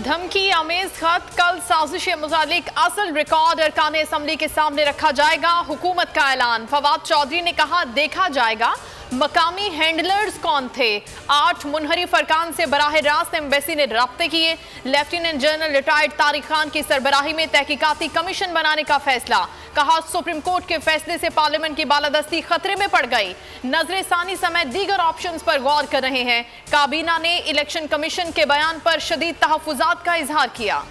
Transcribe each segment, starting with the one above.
धमकी आमेज खत कल साजिश के मुतालिक असल रिकॉर्ड अरकान असम्बली के सामने रखा जाएगा। हुकूमत का ऐलान। फवाद चौधरी ने कहा देखा जाएगा मकामी हैंडलर्स कौन थे। 8 मुनहरिफ अरकान से बराह रास्त एम्बेसी ने रब्ते किए। Lieutenant general retired Tariq Khan की सरबराही में तहकीकाती कमीशन बनाने का फैसला। कहा सुप्रीम कोर्ट के फैसले से पार्लियामेंट की बालादस्ती खतरे में पड़ गई। नजर सानी समेत दीगर ऑप्शंस पर गौर कर रहे हैं। काबीना ने इलेक्शन कमीशन के बयान पर शदीद तहफ्फुजात का इजहार किया।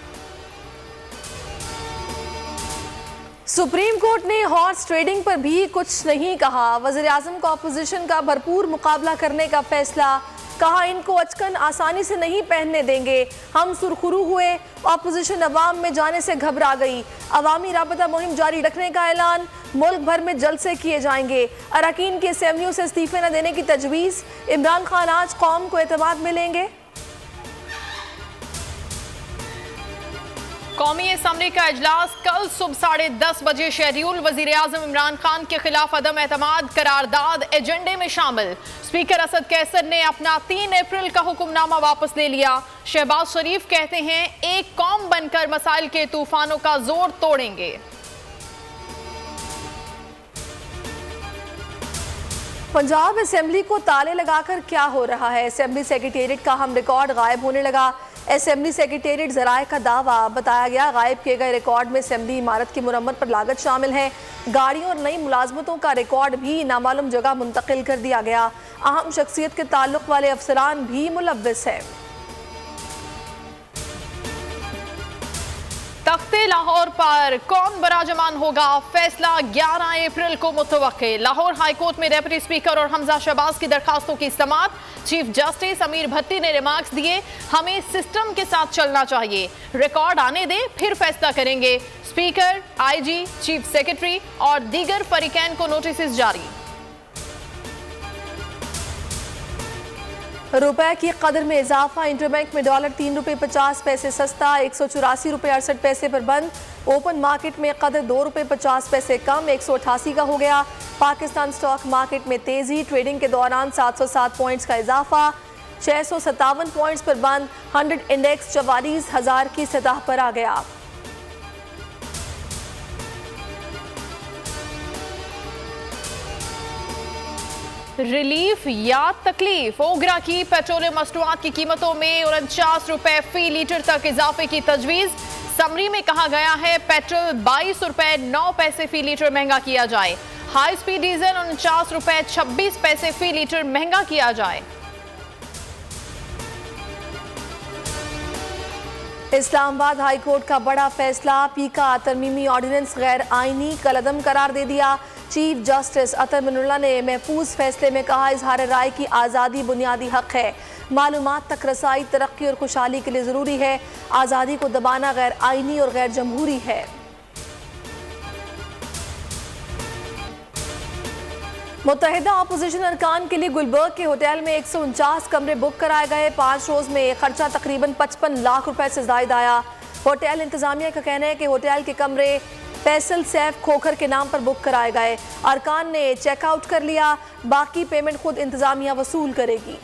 सुप्रीम कोर्ट ने हॉर्स ट्रेडिंग पर भी कुछ नहीं कहा। वज़ीर आज़म को अपोजिशन का भरपूर मुकाबला करने का फैसला। कहा इनको अचकन आसानी से नहीं पहनने देंगे। हम सुरखरू हुए, अपोजिशन अवाम में जाने से घबरा गई। अवामी राबता मुहिम जारी रखने का ऐलान। मुल्क भर में जलसे किए जाएंगे। अरकान की असेंबलियों से इस्तीफे न देने की तजवीज़। इमरान खान आज कौम को एतमाद में लेंगे। कौमी असम्बली का इजलास कल सुबह 10:30 बजे शेड्यूल। वजीर आजम इमरान खान के खिलाफ अदम एतमाद करारदाद एजेंडे में शामिल। स्पीकर असद कैसर ने अपना 3 अप्रैल का हुक्मनामा वापस ले लिया। शहबाज शरीफ कहते हैं एक कौम बनकर मसाइल के तूफानों का जोर तोड़ेंगे। पंजाब असेंबली को ताले लगाकर क्या हो रहा है। असेंबली सेक्रेटेरिएट का हम रिकॉर्ड गायब होने लगा। असेंबली सेक्रेटेरिएट ज़राए का दावा। बताया गया गायब किए गए रिकॉर्ड में असेंबली इमारत की मुरम्मत पर लागत शामिल है। गाड़ियों और नई मुलाजमतों का रिकॉर्ड भी नामालूम जगह मुंतकिल कर दिया गया। अहम शख्सियत के ताल्लुक वाले अफसरान भी मुलव्विस हैं। तख्ते लाहौर पर कौन बराजमान होगा, फैसला 11 अप्रैल को मुतवक्के। लाहौर हाईकोर्ट में डेप्यूटी स्पीकर और हमजा शहबाज की दरखास्तों की समाअत। चीफ जस्टिस अमीर भट्टी ने रिमार्क्स दिए हमें सिस्टम के साथ चलना चाहिए, रिकॉर्ड आने दें फिर फैसला करेंगे। स्पीकर, आईजी, चीफ सेक्रेटरी और दीगर फरीकैन को नोटिस जारी। रुपए की कदर में इजाफा। इंटरबैंक में डॉलर 3 रुपये 50 पैसे सस्ता, 184 रुपये 68 पैसे पर बंद। ओपन मार्केट में कदर 2 रुपये 50 पैसे कम, 188 का हो गया। पाकिस्तान स्टॉक मार्केट में तेजी। ट्रेडिंग के दौरान 707 पॉइंट्स का इजाफा, 657 पॉइंट्स पर बंद। 100 इंडेक्स 44,000 की सतह पर आ गया। रिलीफ या तकलीफ। ओगरा की पेट्रोलियम मसनूआत की कीमतों में 49 रुपए फी लीटर तक इजाफे की तजवीज़। समरी में कहा गया है पेट्रोल 22 रुपए 9 पैसे फी लीटर महंगा किया जाए। हाई स्पीड डीजल 49 रुपए 26 पैसे फी लीटर महंगा किया जाए। इस्लामाबाद हाई कोर्ट का बड़ा फैसला। पीका तरमीमी ऑर्डिनेंस गैर आईनी कलअदम करार दे दिया। चीफ जस्टिस अतर मिनुल्लाह ने महफूज फैसले में कहा इजहार राय की आज़ादी बुनियादी हक है। मालूमात तक रसाई तरक्की और खुशहाली के लिए ज़रूरी है। आज़ादी को दबाना गैर आईनी और गैर जमहूरी है। मुत्तहिदा अपोजिशन अरकान के लिए गुलबर्ग के होटल में 149 कमरे बुक कराए गए। 5 रोज़ में खर्चा तकरीबन 55 लाख रुपए से ज़ायद आया। होटल इंतजामिया का कहना है कि होटल के कमरे फैसल सैफ खोखर के नाम पर बुक कराए गए। अरकान ने चेकआउट कर लिया, बाकी पेमेंट खुद इंतजामिया वसूल करेगी।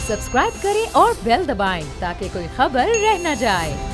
सब्सक्राइब करें और बेल दबाएं ताकि कोई खबर रह न जाए।